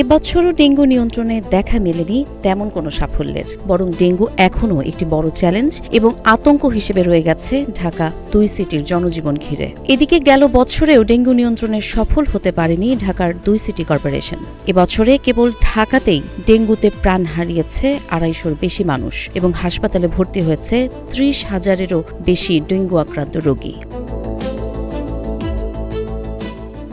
এবছরও ডেঙ্গু নিয়ন্ত্রণে দেখা মেলেনি তেমন কোনো সাফল্যের, বরং ডেঙ্গু এখনও একটি বড় চ্যালেঞ্জ এবং আতঙ্ক হিসেবে রয়ে গেছে ঢাকা 2 সিটির জনজীবন ঘিরে। এদিকে গেল বছরেও ডেঙ্গু নিয়ন্ত্রণে সফল হতে পারেনি ঢাকার 2 সিটি কর্পোরেশন। এবছরে কেবল ঢাকাতেই ডেঙ্গুতে প্রাণ হারিয়েছে 250-র বেশি মানুষ এবং হাসপাতালে ভর্তি হয়েছে 30,000-এরও বেশি ডেঙ্গু আক্রান্ত রোগী।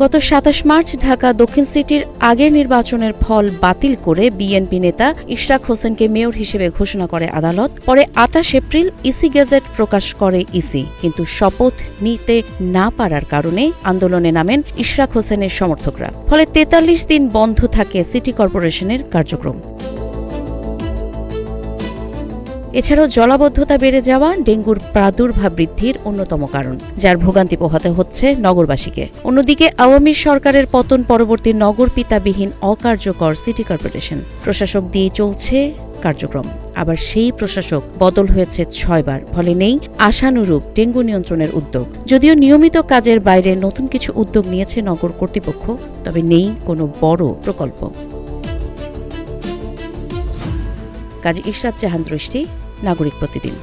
গত 27 মার্চ ঢাকা দক্ষিণ সিটির আগের নির্বাচনের ফল বাতিল করে বিএনপি নেতা ইশরাক হোসেনকে মেয়র হিসেবে ঘোষণা করে আদালত। পরে 28 এপ্রিল ইসি গেজেট প্রকাশ করে ইসি, কিন্তু শপথ নিতে না পারার কারণে আন্দোলনে নামেন ইশরাক হোসেনের সমর্থকরা। ফলে 43 দিন বন্ধ থাকে সিটি কর্পোরেশনের কার্যক্রম। এছাড়াও জলাবদ্ধতা বেড়ে যাওয়া ডেঙ্গুর প্রাদুর্ভাব বৃদ্ধির অন্যতম কারণ, যার ভোগান্তি পোহাতে হচ্ছে নগরবাসীকে। অন্যদিকে আওয়ামী সরকারের পতন পরবর্তী নগরপিতাবিহীন অকার্যকর সিটি কর্পোরেশন প্রশাসক দিয়ে চলছে কার্যক্রম। আবার সেই প্রশাসক বদল হয়েছে 6 বার, ফলে নেই আশানুরূপ ডেঙ্গু নিয়ন্ত্রণের উদ্যোগ। যদিও নিয়মিত কাজের বাইরে নতুন কিছু উদ্যোগ নিয়েছে নগর কর্তৃপক্ষ, তবে নেই কোনো বড় প্রকল্প। কাজী ইশরাত জাহান দৃষ্টি, নাগরিক প্রতিদিন।